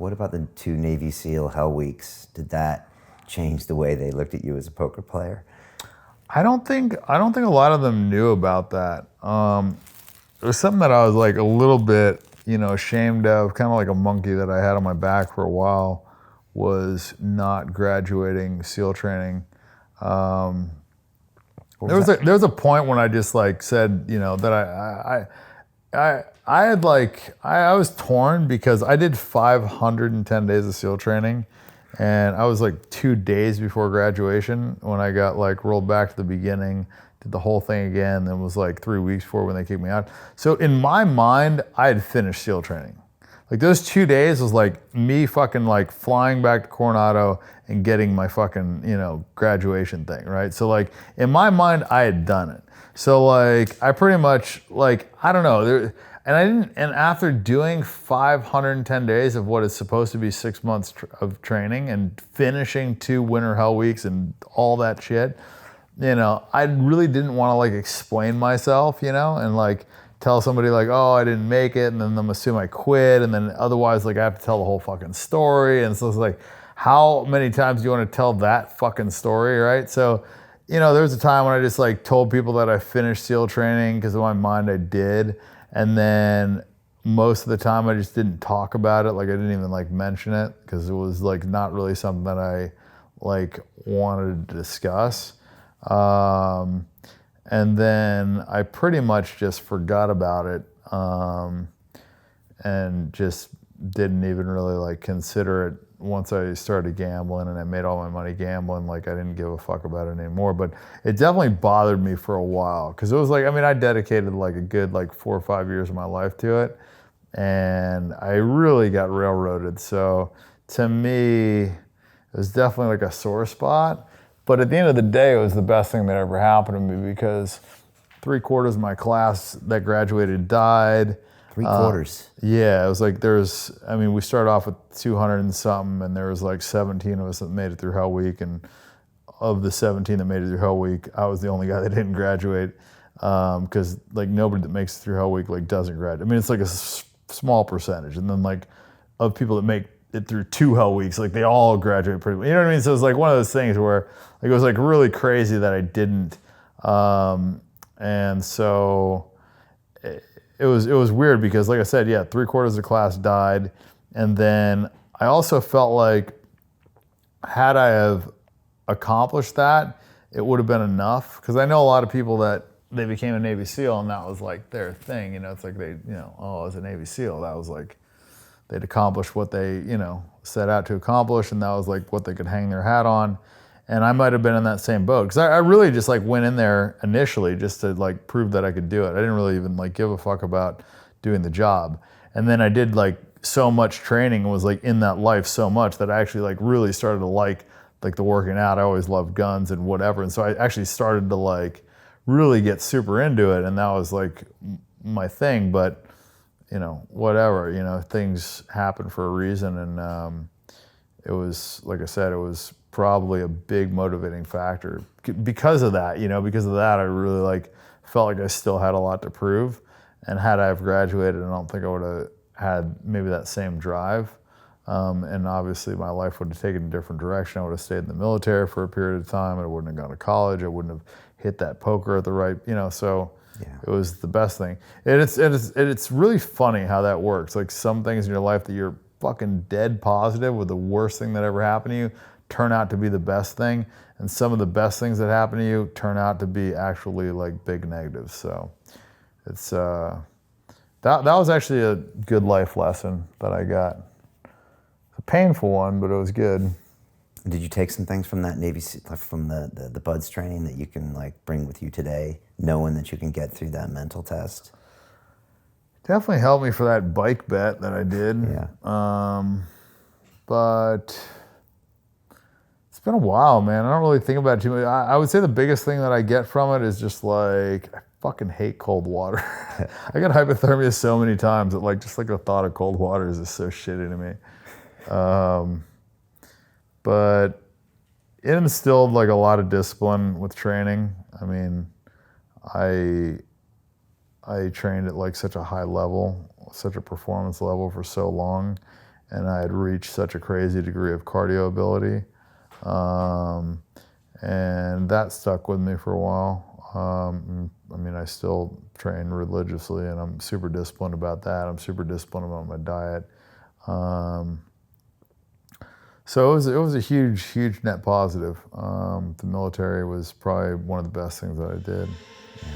What about the 2 Navy SEAL Hell Weeks? Did that change the way they looked at you as a poker player? I don't think a lot of them knew about that. It was something that I was like a little bit, ashamed of, kind of like a monkey that I had on my back for a while, was not graduating SEAL training. There was a point when I just like said, that I was torn because I did 510 days of SEAL training, and I was like 2 days before graduation when I got like rolled back to the beginning, did the whole thing again, then was like 3 weeks before when they kicked me out. So in my mind, I had finished SEAL training. Like those 2 days was like me fucking like flying back to Coronado and getting my fucking, graduation thing, right? So like in my mind, I had done it. So like I pretty much like, I don't know, and after doing 510 days of what is supposed to be 6 months of training and finishing 2 winter hell weeks and all that shit, I really didn't want to like explain myself, and like tell somebody like, oh, I didn't make it, and then them assume I quit, and then otherwise like I have to tell the whole fucking story. And so it's like, how many times do you want to tell that fucking story, right? So, there was a time when I just like told people that I finished SEAL training because in my mind I did. And then most of the time I just didn't talk about it. Like I didn't even like mention it because it was like not really something that I like wanted to discuss. And then I pretty much just forgot about it, and just didn't even really like consider it once I started gambling and I made all my money gambling. Like I didn't give a fuck about it anymore. But it definitely bothered me for a while because it was like, I dedicated like a good like 4 or 5 years of my life to it, and I really got railroaded. So to me, it was definitely like a sore spot. But at the end of the day, it was the best thing that ever happened to me because 3/4 of my class that graduated died. 3/4? Yeah, it was like we started off with 200 and something, and there was like 17 of us that made it through Hell Week, and of the 17 that made it through Hell Week, I was the only guy that didn't graduate, because like nobody that makes it through Hell Week like doesn't graduate. It's like a small percentage, and then like of people that make it through 2 Hell Weeks, like they all graduate pretty much. You know what I mean? So it's like one of those things where like it was like really crazy that I didn't, and so it was weird because like I said, yeah, 3/4 of the class died, and then I also felt like had I have accomplished that, it would have been enough, because I know a lot of people that they became a Navy SEAL and that was like their thing. It's like they, as a Navy SEAL, that was like they'd accomplished what they, set out to accomplish, and that was like what they could hang their hat on. And I might have been in that same boat because I really just like went in there initially just to like prove that I could do it. I didn't really even like give a fuck about doing the job. And then I did like so much training and was like in that life so much that I actually like really started to like the working out. I always loved guns and whatever. And so I actually started to like really get super into it, and that was like my thing. But whatever, things happen for a reason. And it was, like I said, it was probably a big motivating factor because of that. Because of that, I really like felt like I still had a lot to prove. And had I have graduated, I don't think I would have had maybe that same drive. And obviously my life would have taken a different direction. I would have stayed in the military for a period of time. I wouldn't have gone to college. I wouldn't have hit that poker at the right, so yeah. It was the best thing. And it's really funny how that works. Like some things in your life that you're fucking dead positive with the worst thing that ever happened to you turn out to be the best thing. And some of the best things that happen to you turn out to be actually like big negatives. So it's, that was actually a good life lesson that I got. A painful one, but it was good. Did you take some things from that Navy, from the BUDS training that you can like bring with you today, knowing that you can get through that mental test? Definitely helped me for that bike bet that I did. Yeah. But it's been a while, man. I don't really think about it too much. I would say the biggest thing that I get from it is just like, I fucking hate cold water. I got hypothermia so many times that like just like the thought of cold water is just so shitty to me. But it instilled like a lot of discipline with training. I trained at like such a high level, such a performance level for so long. and I had reached such a crazy degree of cardio ability. And that stuck with me for a while. I mean, I still train religiously, and I'm super disciplined about that. I'm super disciplined about my diet. So it was a huge net positive. The military was probably one of the best things that I did. Yeah.